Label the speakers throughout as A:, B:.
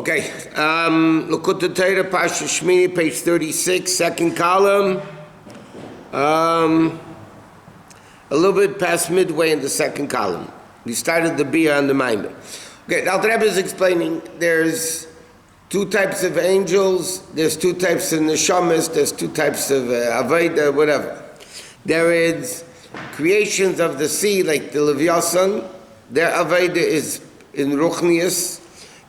A: Okay, Likutei Torah, Parsha Shemini, page 36, second column. A little bit past midway in the second column. We started the Bia and the Maimon. Okay, now the Rebbe is explaining there's two types of angels, there's two types of neshamas, there's two types of Aveda, whatever. There is creations of the sea, like the Leviathan, their Aveda is in Ruchnius.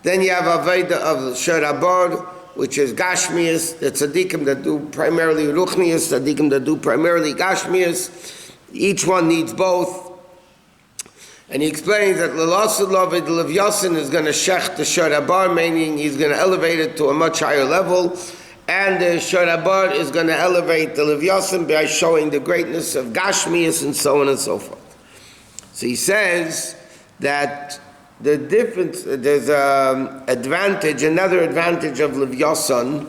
A: Then you have Aveda of Sharabar, which is Gashmias, the tzaddikim that do primarily Ruchnius, tzaddikim that do primarily Gashmias. Each one needs both. And he explains that L'Lasulav, the Leviathan is going to shech the Sharabar, meaning he's going to elevate it to a much higher level. And the Sharabar is going to elevate the Leviathan by showing the greatness of Gashmias and so on and so forth. So he says that the difference, there's another advantage of Leviathan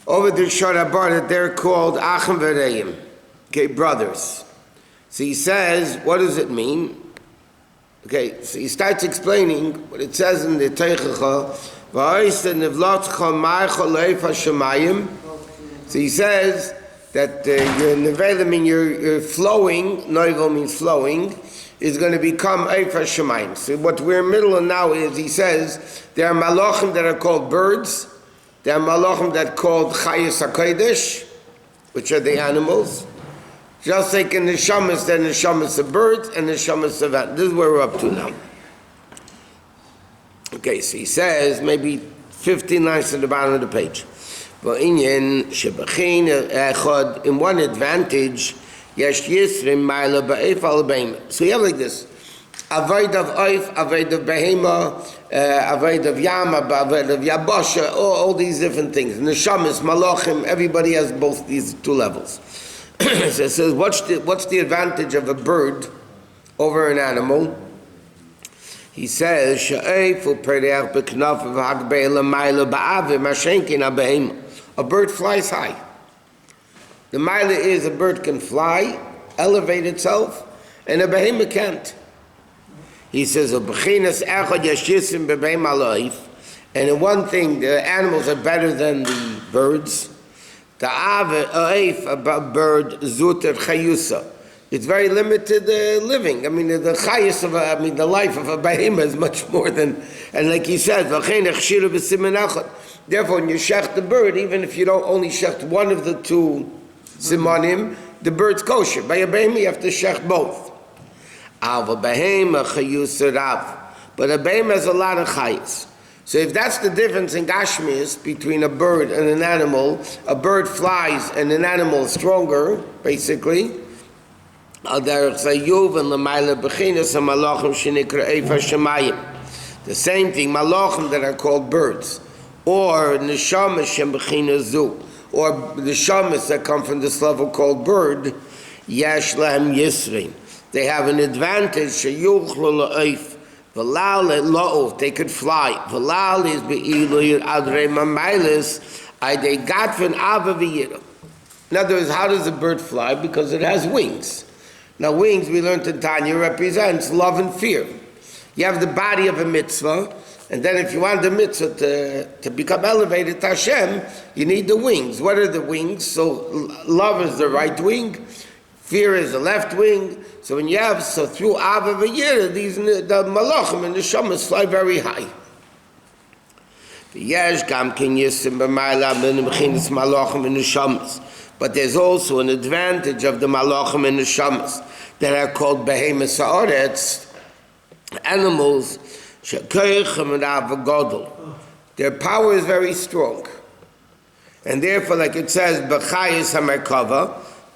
A: over the Sharabar, that they're called Achim V'Reim, okay, brothers. So he says, what does it mean? Okay, so he starts explaining what it says in the Teichacha, so he says that your Nevelim, you're flowing, Noivel means flowing, is going to become Eifa Shemayim. So what we're in the middle of now is, he says, there are malachim that are called birds, there are malachim that are called Chayis HaKodesh, which are the animals. Just like in the Neshamas, there are Neshamas of birds and Neshamas of animals. This is where we're up to now. Okay, so he says, maybe 15 lines to the bottom of the page. In one advantage, so you have like this: Avoid of Oif, Avoid of Behema, Avoid of Yama, Avoid of Yabasha, all these different things. Neshamas, Malachim, everybody has both these two levels. So it says, what's the advantage of a bird over an animal? He says, a bird flies high. The Maila is a bird can fly, elevate itself, and a behemoth can't. He says, and in one thing, the animals are better than the birds. The bird, zuter chayusa. It's very limited living. I mean, the life of a behemoth is much more than, and like he said, therefore, when you shech the bird, even if you don't only shech one of the two simanim, the bird's kosher. By a behemoth, you have to shech both. But a behemoth has a lot of chayis. So if that's the difference in Gashmias between a bird and an animal, a bird flies and an animal is stronger, basically. The same thing, malachim that are called birds, or neshamas shem b'china zu, or the shamas that come from this level called bird, yesh lahem yisrin. They have an advantage, sheyuchlu la'oif, v'lal la'of, they could fly. V'lal is be'ilu adrei mamaylis, they got from ava v'yira. In other words, how does a bird fly? Because it has wings. Now wings, we learned in Tanya, represents love and fear. You have the body of a mitzvah, and then if you want the mitzvah to become elevated to Hashem, you need the wings. What are the wings? So love is the right wing, fear is the left wing. So when you have, through Ava V'Yira, the malachim and the shamas fly very high. But there's also an advantage of the malachim and the shamas that are called behemoth sa'aretz, animals. Their power is very strong, and therefore, like it says, b'chayis hamerkava,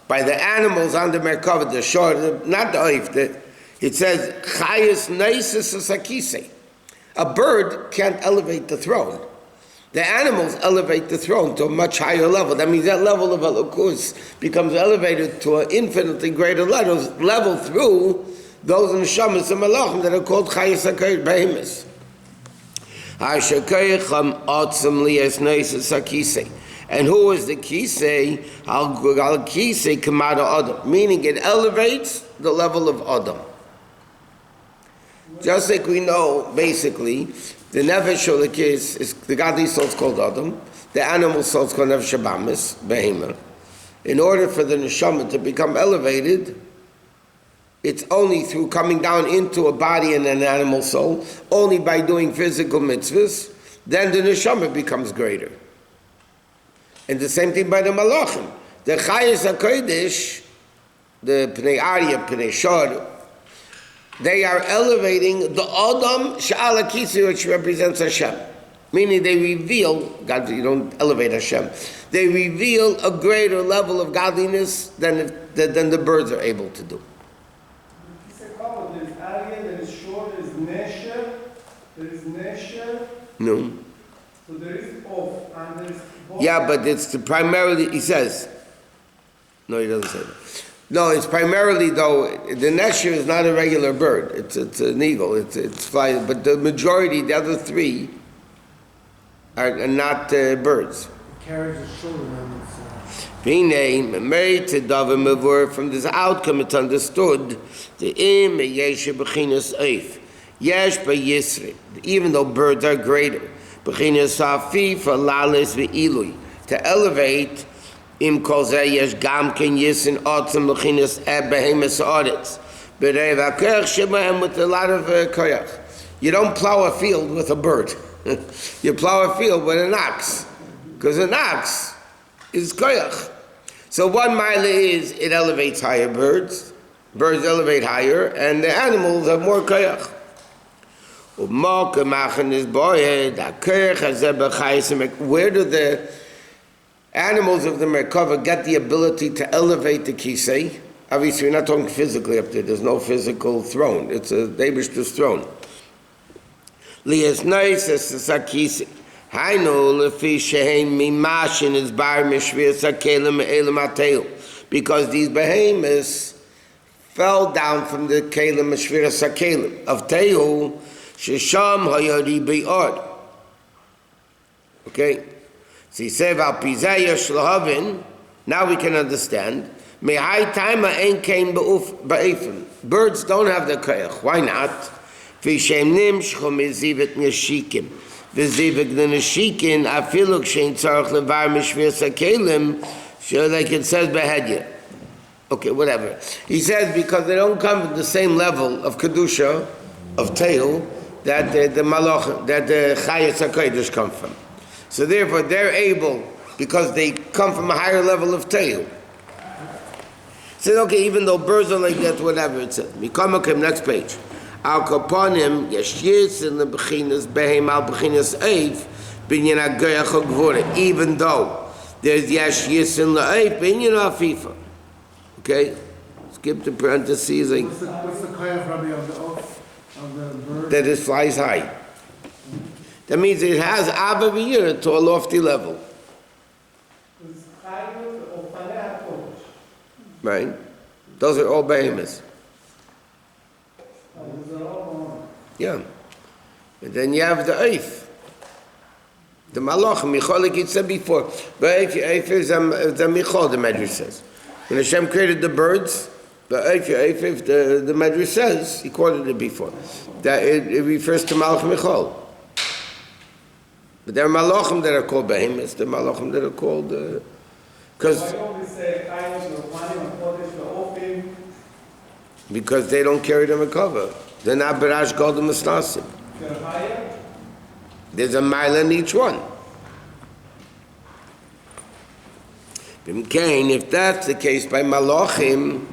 A: by the animals on the merkava, the shore, not the oif. It says chayis neises sakise. A bird can't elevate the throne. The animals elevate the throne to a much higher level. That means that level of elokus becomes elevated to an infinitely greater level through those neshamas and malachim that are called chayis hakayit behemoths. And who is the kisei? Al kisei kamada adam, meaning it elevates the level of adam. Just like we know, basically, The nefesh sholik is the godly soul is called Adam. The animal soul is called nefesh habamis, behema. In order for the neshama to become elevated, it's only through coming down into a body and an animal soul, only by doing physical mitzvahs, then the neshama becomes greater. And the same thing by the malachim. The chayes HaKodesh, the Pnei Arya, Pnei Shor, they are elevating the Adam Sha'al HaKisei, which represents Hashem. Meaning they reveal, God, you don't elevate Hashem, they reveal a greater level of godliness than the birds are able to do.
B: There's Arya, there is Shor, there is Nesher, there is Nesher.
A: No.
B: So there is Off, and there is Bof.
A: Yeah, but it's primarily, he says, no, he doesn't say that. No, it's primarily, though, the nesher is not a regular bird. It's an eagle. It's flying. But the majority, the other three, are not birds.
B: It carries a Shusterman.
A: From this outcome, it's understood the im yesh bechinas eif yesh b'yisri. Even though birds are greater, bechinas hafif alalis ve'ilui, to elevate. Im kol zeh yesh gam ken yisin otzim bechinas behemes aretz b'reiv hakoyach shebahem, with a lot of koyach. You don't plow a field with a bird. You plow a field with an ox, because an ox is koyach. So one mile is it elevates higher birds. Birds elevate higher, and the animals have more koyach. Where do the animals of the Merkava get the ability to elevate the kisei? Obviously, we're not talking physically up there. There's no physical throne. It's a Eibishter's throne. Lias nice as the sakisi. Hainu lefi shehein mimashin is bar mishvir sakelim elam ateu, because these behemoths fell down from the kelim mishvir sakelim of teu shesham hayari bi'od. Okay. So he said, now we can understand. Birds don't have the koyach. Why not? Like it says behedya. Okay, whatever. He says because they don't come from the same level of kedusha, of teil, that the malach, that the chayes HaKodesh come from. So therefore, they're able, because they come from a higher level of teil. So okay, even though birds are like that, whatever it says. Mikomakim, next page. Al kaponim yeshis in the bechinas behem al bechinas eif binyan agoyach hagvura. Even though there's yeshis in the eif binyan afifa. Okay, skip the parentheses. Like,
B: what's the koyach, Rabbi, of the bird?
A: That it flies high. That means it has Abba to a lofty level. Right? Those are all behemoths. Yeah. And then you have the Eif. The Malach, Michal, like it said before. But Eif is the Michal, the Medrash says. When Hashem created the birds, the Eif, the Medrash says, he quoted it before, that it refers to Malach Michal. But there are malachim that are called behemoths. There are malachim that are called because they don't carry the merkava. They're not berash golden masnasim. There's a mile in each one. If that's the case by malachim,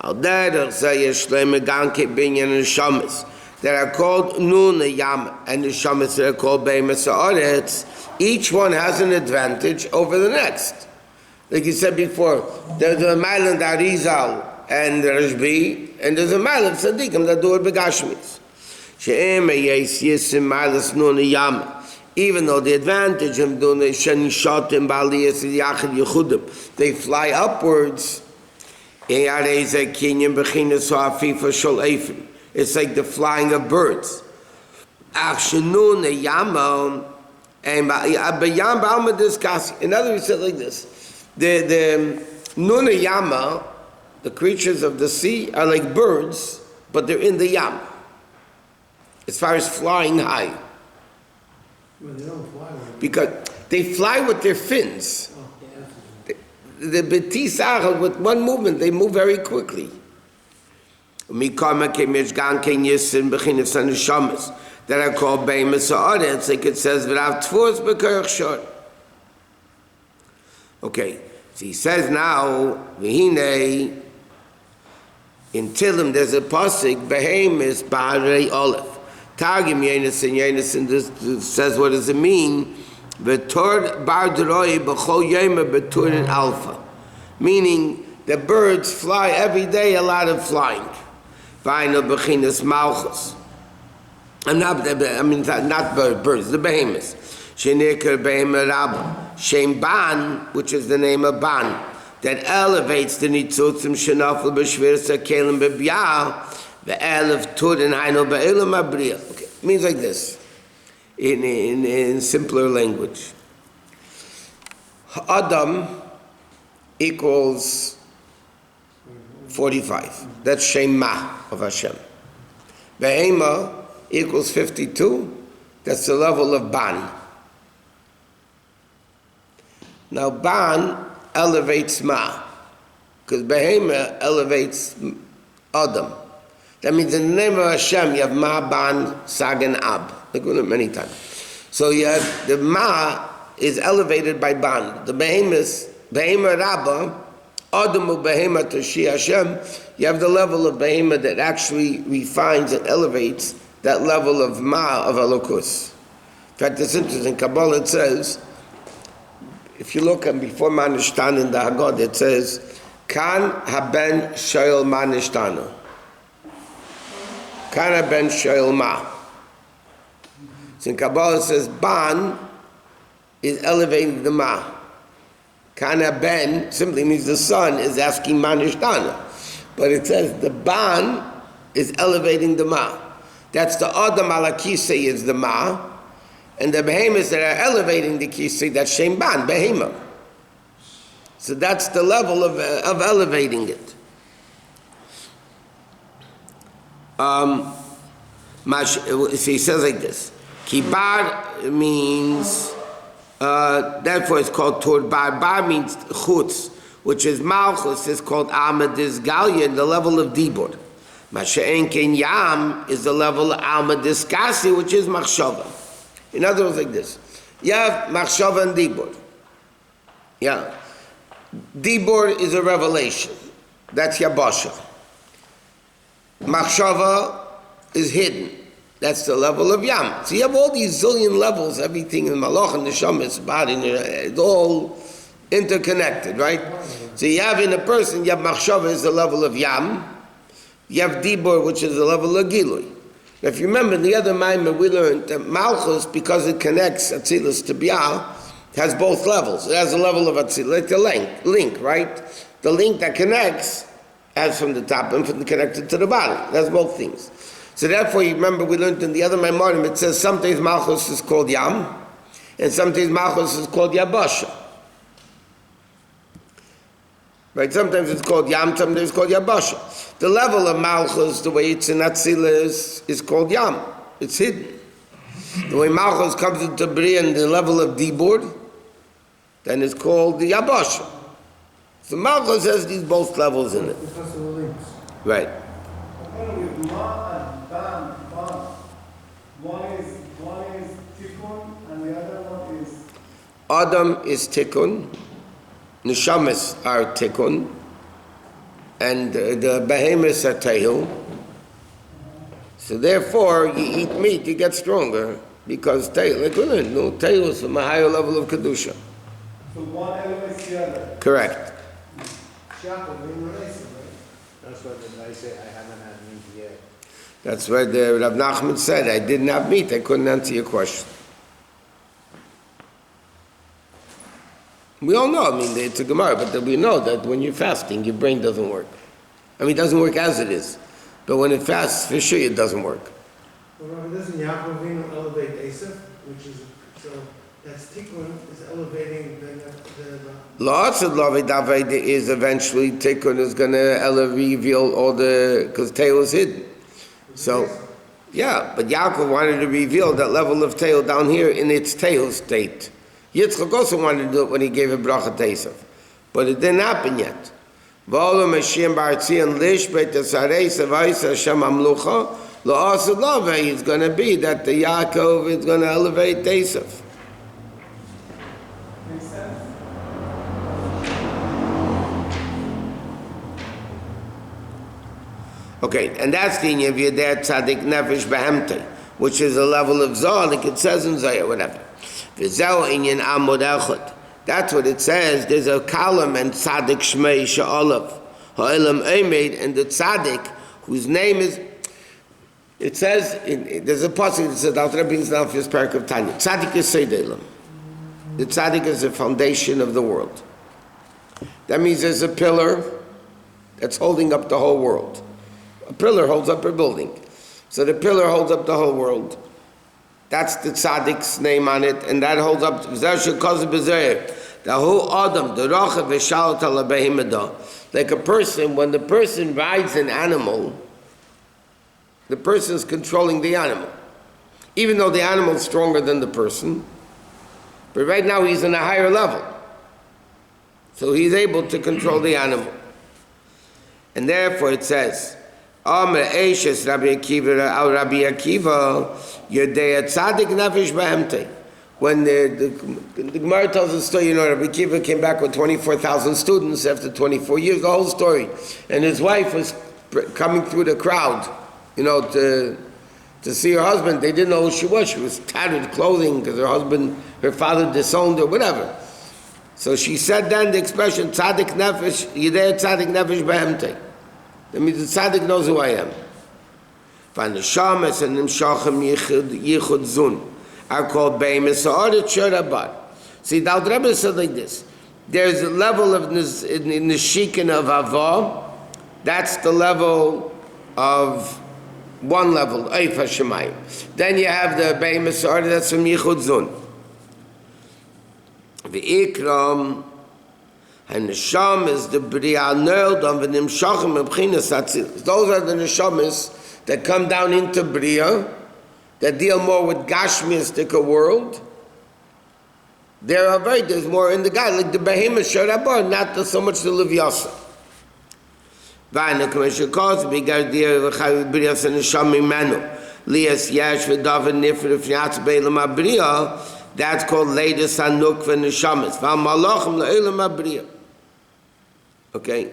A: al derech zeh yeshleim ganke binyan neshamas that are called nun yam and the shamas that are called behemoths haaretz, each one has an advantage over the next. Like you said before, there's a mile in the Arizal and the Rashbi, and there's a mile of tzaddikim that do it begashmis. She'em yeis yisim milas nun yam, even though the advantage of doing it shenishatim b'aliyas yachid yechudim, they fly upwards. It's like the flying of birds. In other words, said like this: the Nuna Yama, the creatures of the sea, are like birds, but they're in the Yam. As far as flying high,
C: Well, they don't fly with it.
A: Because they fly with their fins.
C: Oh, yeah.
A: The betisach, with one movement, they move very quickly. That are called Beimus Ha'aretz, like it says, V'rav Tfuz B'Kerach Shor. Okay, so he says now, V'hinei, in Tillim there's a pasuk, Behemis Ba'arei Olef. Targum Yenison, this says what does it mean? V'tor bar d'roi b'chol yema b'turin alpha. Meaning, the birds fly every day, a lot of flying. V'ayno b'chinas malchus. Not birds, the behemoths. Shenikar behemah rabba. Shem ban, which is the name of ban, that elevates the nitzutzim shenafel b'shvirsa kelim b'biyah, ve'elef turin haino be'elam abriya. Okay, it means like this, in simpler language. Adam equals 45. That's Shema of Hashem. Behemah equals 52, that's the level of Ban. Now Ban elevates Ma, because Behemah elevates Adam. That means in the name of Hashem you have Ma, Ban, Sag, and Ab. Like we learned many times. So you have, the Ma is elevated by Ban. The Behemah Rabbah, Adam u Behemah Toshi Hashem, you have the level of Behemah that actually refines and elevates that level of Ma of Elokus. In fact, it's interesting. Kabbalah, it says, if you look at before Manishtan in the Haggadah, it says, Kan haben shoyel Manishtanu. Kan haben shoyel Ma. So in Kabbalah, it says, Ban is elevating the Ma. Kan haben simply means the son is asking Manishtanu. But it says the Ban is elevating the Ma. That's the Adam ala Kisei is the Ma, and the behemoths that are elevating the Kisei, that's Shem Ban, Behemah. So that's the level of elevating it. So he says like this, Kibar means, therefore it's called Tur Bar. Bar means Chutz, which is Malchus, is called Amadis Galia, the level of Dibur. Masha'en Ken Yam is the level of Alma Diskasi, which is Machshava. In other words, like this. You have Machshava and Dibur. Yeah. Dibur is a revelation. That's Yabasha. Machshava is hidden. That's the level of Yam. So you have all these zillion levels, everything in Malach and Neshama, it's body, it's all interconnected, right? So you have in a person, you have Machshava is the level of Yam. You have Dibur, which is the level of Gilui. If you remember, the other Maimon we learned that Malchus, because it connects Atzilus to Biyah, has both levels. It has a level of Atzilus, the link, right? The link that connects has from the top and from connected to the bottom. It has both things. So therefore, you remember we learned in the other Maimonim, it says sometimes Malchus is called Yam, and sometimes Malchus is called Yabasha. Right? Sometimes it's called Yam, sometimes it's called Yabasha. The level of Malchus, the way it's in Atzilus, is called Yam. It's hidden. The way Malchus comes into Bria and the level of Dibur, then it's called the Yabasha. So Malchus has these both levels in it.
C: Because of the links.
A: Right.
B: With Ma and Ban, one is Tikkun and the other one is...
A: Adam is Tikkun, Neshamas are Tikkun, and the behemoths are Tehu. So therefore, you eat meat, you get stronger, because Tehu, like we learned, no, Tehu is from a higher level of Kedusha.
B: So one elevates the other.
A: Correct.
C: That's why I say I haven't had meat yet.
A: That's why the Rav Nachman said, I didn't have meat, I couldn't answer your question. We all know, I mean, it's a Gemara, but we know that when you're fasting, your brain doesn't work. I mean, it doesn't work as it is. But when it fasts, for sure it doesn't work.
C: Well, Rabbi, doesn't Yaakov Avinu elevate Yosef, which is, so that's Tikkun is elevating the
A: Lots of Lavid Aveda is eventually Tikkun is going to reveal all the, because Tehu is hidden. So, Yeah, but Yaakov wanted to reveal that level of tail down here in its tail state. Yitzchak also wanted to do it when he gave a bracha to Esav. But it didn't happen yet. V'olam Hashem b'artzion lishbeit esarei savayis Hashem amlucha la'asud lavei. It's going to be that the Yaakov is going to elevate Esav.
B: Makes sense?
A: Okay, and that's the inyan of Yedei Tzadik Nefesh Behemtei, which is a level of Zohar, like it says in Zohar, whatever. V'zeu inyan Amud Echad. That's what it says. There's a column and Tzadik Shmei She'olav. Ha'elam Eimed, and the Tzadik, whose name is, it says, there's a passage that says, Al Rebbe brings down for his parak of Tanya. Tzadik is Seidelim. The Tzadik is the foundation of the world. That means there's a pillar that's holding up the whole world. A pillar holds up a building. So the pillar holds up the whole world. That's the tzaddik's name on it, and that holds up the whole Adam, the Racha v'shalat ala behemada. Like a person, when the person rides an animal, the person is controlling the animal. Even though the animal is stronger than the person, but right now he's in a higher level. So he's able to control the animal. And therefore it says, Amr Eishes Rabbi Akiva al Rabbi Akiva Yodei Tzadik Nefesh Behemtei. When the Gemara tells the story, Rabbi Akiva came back with 24,000 students after 24 years, the whole story. And his wife was coming through the crowd, to see her husband. They didn't know who she was. She was tattered clothing because her father disowned her, whatever. So she said then the expression, Tzadik Nefesh, Yodei Tzadik Nefesh Behemtei. That means the tzaddik knows who I am. V'aneshamas and nimshachem yichud zun are called beimes ha'aret sherabar. See, the Alter Rebbe said like this. There's a level of neshikin of avah. That's the level of one level, eif hashemayim. Then you have the beimes ha'aret, that's from yichud zun. V'ikram and neshama is the bria nerd on the nimshachim b'chinas atzilus. Those are the neshamas that come down into bria, that deal more with gashmiistic world. There's more in the guy, like the behemoth sharabar, not so much the levyasa. Vayna k'mesha kos b'gardir v'chayu bria sa neshama imenu lias yesh v'davar nifr v'fnatz b'elam abriya. That's called latest hanuk v'neshamas. V'amalachim le'elam abriya. Okay,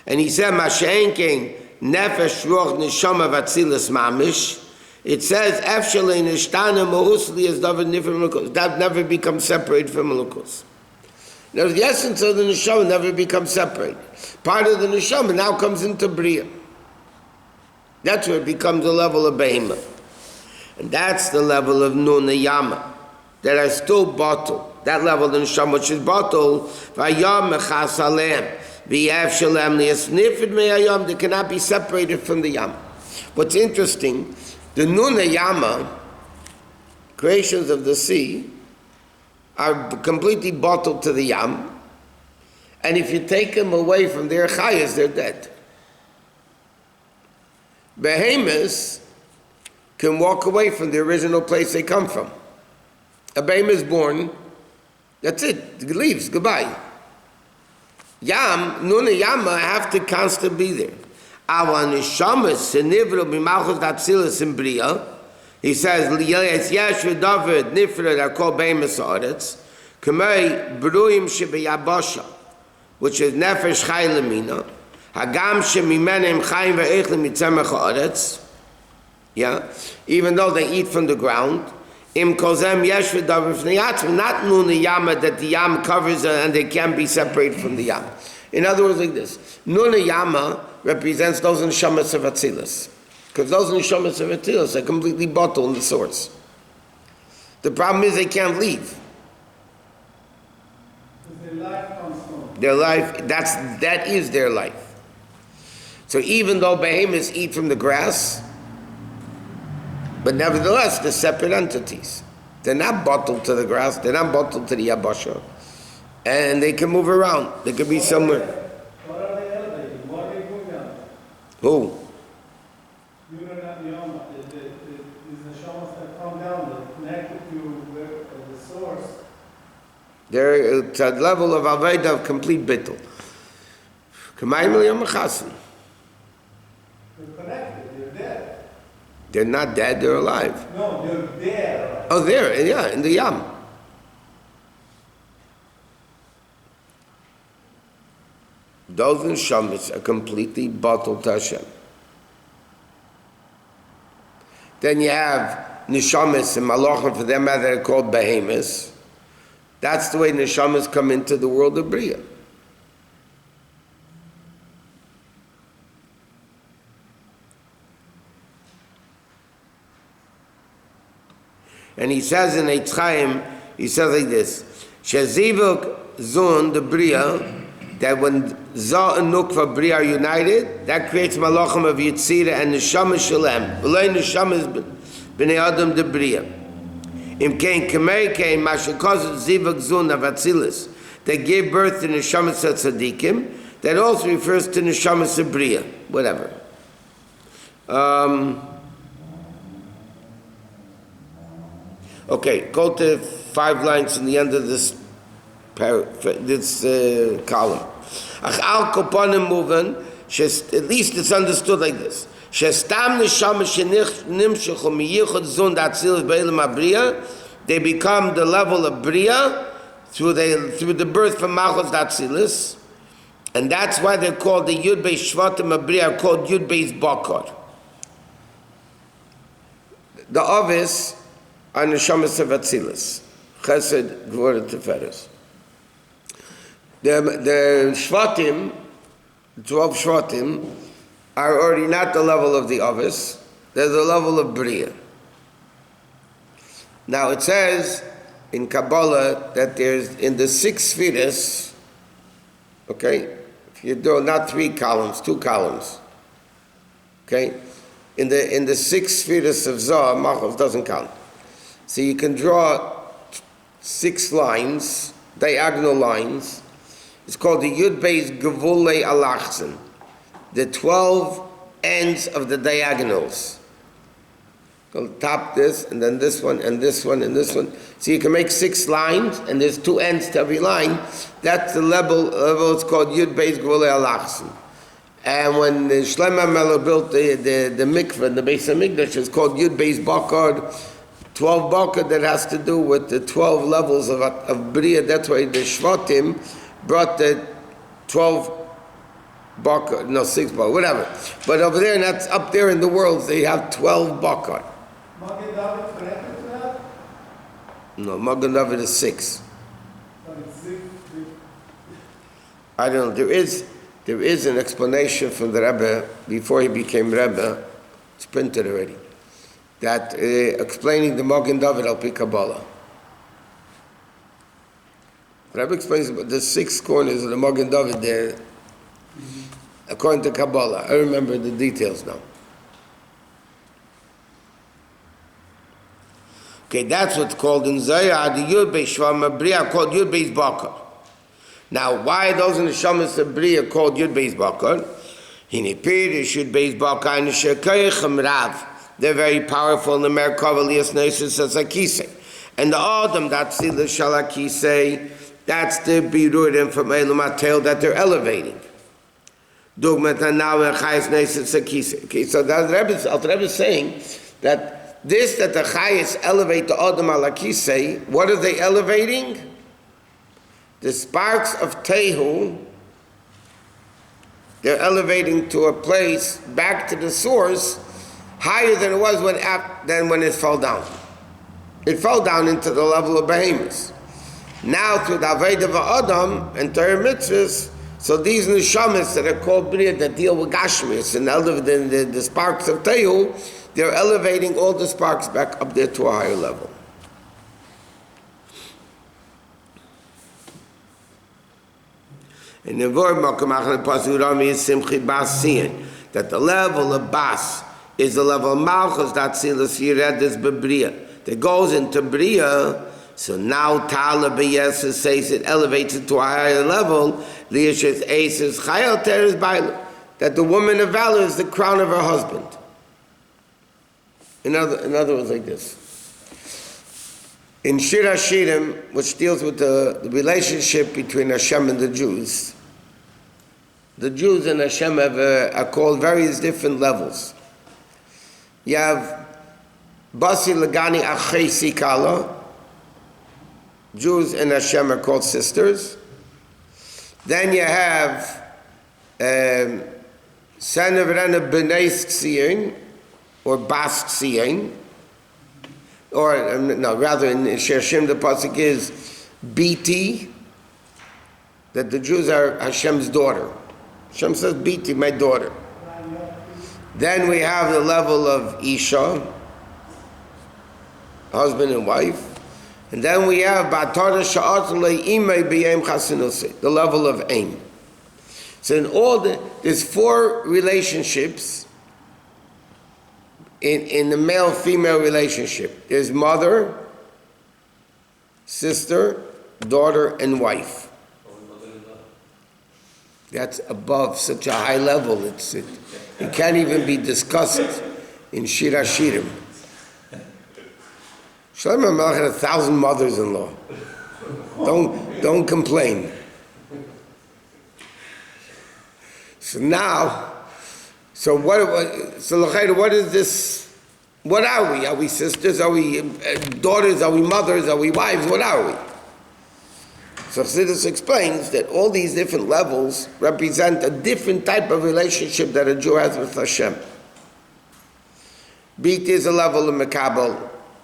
A: and he said, "Mashenkein nefesh ruach neshama vatzilus mamish." It says, "Efshalei nishtana mohusli as davar nifrim lukus." That never becomes separated from lukus. Now, the essence of the neshama never becomes separated. Part of the neshama now comes into bria. That's where it becomes the level of behemoth, and that's the level of nun yama that are still bottled. That level of the neshama which is bottled, vayam mechas aleim. They cannot be separated from the Yam. What's interesting, the Nuna Yama, creations of the sea, are completely bottled to the Yam, and if you take them away from their chayas, they're dead. Behemoths can walk away from the original place they come from. A behemoth is born, that's it, it leaves, goodbye. Yam, Nuna Yama have to constantly be there. Our neshamas senivro b'malchus datzilus in bria. He says liyas yeshu David nifra are called beimes haaretz. Kamei bruim shebeyabasha, which is nefesh chay lemina. Hagam shemimenem chayim ve'echem mitzemach haaretz. Yeah, even though they eat from the ground. Im kozem yeshu David fneiatzim, not Nuna Yama that the Yam covers and they can't be separated from the Yam. In other words, like this, Nuna Yama represents those in Neshamas of Atzilus. Because those in Neshamas of Atzilus are completely bottled in the source. The problem is they can't leave.
B: Their life comes from.
A: Their life, that is their life. So even though behemoths eat from the grass, but nevertheless, they're separate entities. They're not bottled to the grass, they're not bottled to the Yabasha. And they can move around. They can be somewhere.
B: What are they elevating? What are they doing now?
A: Who?
B: You know not Yama. The
A: They're at a level of Aveda of complete bittul. Kamayim Liyom Mechasin.
B: They're connected, they're dead.
A: They're not dead, they're alive.
B: No, they're there.
A: Oh, there, yeah, in the Yam. Those neshamas are completely bottled to Hashem. Then you have neshamas and malachim, for them that are called behemoths. That's the way neshamas come into the world of Bria. And he says in Eitz Chaim, he says like this, Shezivuk Zun, the Bria, that when Zah and Nukva Bria are united, that creates malachim of Yitzira and Neshama Shalem. V'lei Neshama B'nei Adam de Bria. Im Kein Kamei Kein Mashakazut Zivuk Zun of Atzilus, that gave birth to Neshama Tzadikim, that also refers to Neshama Bria, whatever. Okay, go to 5 lines in the end of this column. Ach al koponim moving, at least it's understood like this. Shestam neshama shenimshechu miyichud zun datzilus be'elam abriya, they become the level of bria through the birth from malchus datzilus, and that's why they're called the Yud Beis Shvatim abriya, called Yud Beis Bakar. The Ovis are neshamas of Atzilus, Chesed, Gvura, Tiferes. The Shvatim, 12 Shvatim, are already not the level of the Ovis, they're the level of Bria. Now it says in Kabbalah that there's in the 6 spheres, okay, if you do not 3 columns, 2 columns, okay, in the 6 spheres of Zohar, Malchus doesn't count. So you can draw 6 lines, diagonal lines. It's called the Yud Beis Gevulei Alachzen, the 12 ends of the diagonals. So top this, and then this one, and this one, and this one. So you can make 6 lines, and there's 2 ends to every line. That's the level it's called Yud Beis Gevulei Alachzen. And when Shlomo Melech built the mikveh, the Beis HaMikdash, it's called Yud Beis Bakar, 12 Bakar, that has to do with the 12 levels of Bria. That's why the Shvatim brought the 12 Bakar, no, 6 Bakar, whatever. But over there, and that's up there in the world, they have 12 Bakar.
B: Magen David connected to that?
A: No, Magen David is 6.
B: But it's 6.
A: I don't know, there is an explanation from the Rebbe, before he became Rebbe, it's printed already, that explaining the Magen David al Pi Kabbalah. The Rebbe explains the 6 corners of the Magen David there, according to Kabbalah. I remember the details now. Okay, that's what's called in Zayah, the Yud Beis Shvam Bria, called Yud Beis Bakar. Now, why are those in the Shamas of Bria called Yud Beis Bakar? Yud Beis Bakar and Shekayichem Rav. They're very powerful in the Merkava Lias Nesis as Akise. And the Adam, that's the Shalakise, that's the Birurim from Elam HaTeil that they're elevating. Dugmat and now in Chayas Nesis Akise. Okay, so the Rebbe is saying that that the Chayas elevate the Adam al Akise, what are they elevating? The sparks of Tehu, they're elevating to a place back to the source higher than it was when it fell down. It fell down into the level of behemoths. Now through the Aveda of Adam and Torah mitzvahs, so these neshamas that are called Bria that deal with Gashmis and the sparks of Tehu, they're elevating all the sparks back up there to a higher level. And the word is Simchi Bas Siyan, that the level of Bas is the level of Malchus, that Silas Yired is Bebria, that goes into Bria. So now Tala B'Yesus says it elevates it to a higher level. Liashis Aces Chayal Teres Baila, that the woman of valor is the crown of her husband. In other words, like this. In Shir HaShirim, which deals with the relationship between Hashem and the Jews and Hashem are called various different levels. You have Basi Lagani Achei Sikala. Jews and Hashem are called sisters. Then you have Sanevrena B'nai Ksiyin, or Bas Ksiyin. Or, no, rather in Shershim the pasuk is Biti, that the Jews are Hashem's daughter. Hashem says, Biti, my daughter. Then we have the level of Isha, husband and wife. And then we have Batara Sha'at Le'imei B'yem Chasinusi, the level of Aim. So in all there's 4 relationships in the male-female relationship. There's mother, sister, daughter, and wife. That's above such a high level. It can't even be discussed in Shir HaShirim. Shlomo HaMelech had 1,000 mothers-in-law. Don't complain. So now, what is this? What are we? Are we sisters? Are we daughters? Are we mothers? Are we wives? What are we? So Chassidus explains that all these different levels represent a different type of relationship that a Jew has with Hashem. Bit is a level of Mekabel.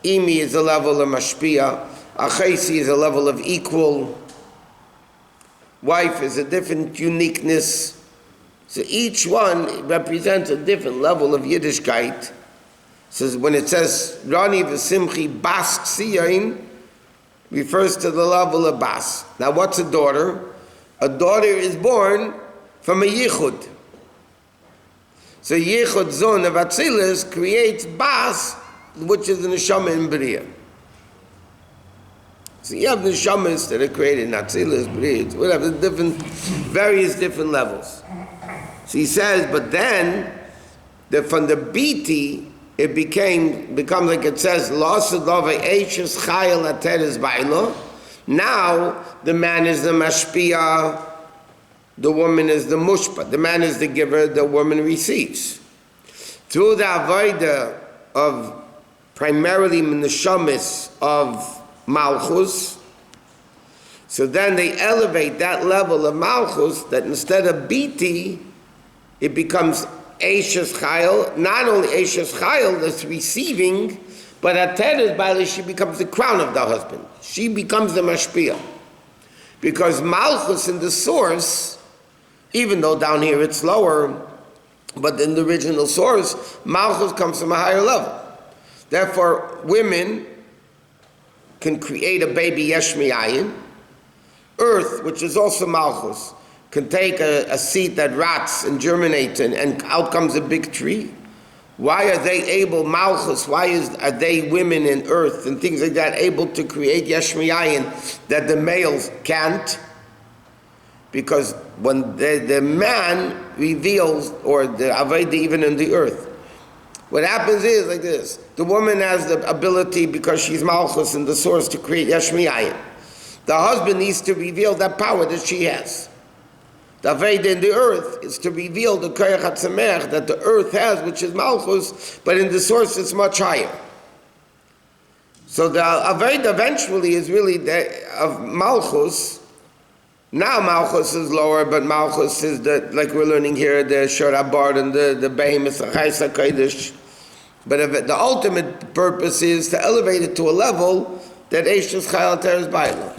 A: Imi is a level of Mashpia. Achesi is a level of equal. Wife is a different uniqueness. So each one represents a different level of Yiddishkeit. So when it says Rani v'simchi bas ksiyain, refers to the level of bas. Now what's a daughter? A daughter is born from a yichud. So yichud zon of Atzilus creates bas, which is the neshama in Bria. So you have neshamas that are created in Atzilus, Bria, whatever, various different levels. So he says, but then, from the biti, it becomes like it says, now the man is the mashpia, the woman is the mushpa. The man is the giver, the woman receives. Through the avodah of primarily neshamis of malchus, so then they elevate that level of malchus that instead of biti, it becomes Eishes Chayil, not only Eishes Chayil that's receiving, but Ateres Baile, she becomes the crown of the husband. She becomes the Mashpia. Because Malchus in the source, even though down here it's lower, but in the original source, Malchus comes from a higher level. Therefore, women can create a baby Yesh Mi'ayin. Earth, which is also Malchus, can take a seed that rots and germinates and out comes a big tree. Why are they able, Malchus, are they women in earth and things like that able to create Yesh Mi'ayin that the males can't? Because when the man reveals, or the Aveda even in the earth, what happens is like this. The woman has the ability, because she's Malchus in the source, to create Yesh Mi'ayin. The husband needs to reveal that power that she has. The Aveda in the earth is to reveal the Koyach HaTzemech that the earth has, which is Malchus, but in the source it's much higher. So the Aveda eventually is really of Malchus. Now Malchus is lower, but Malchus is like we're learning here, the Shorabar and the Behemoth HaChais HaKodesh. But the ultimate purpose is to elevate it to a level that Eishes Chayil Teres Baila.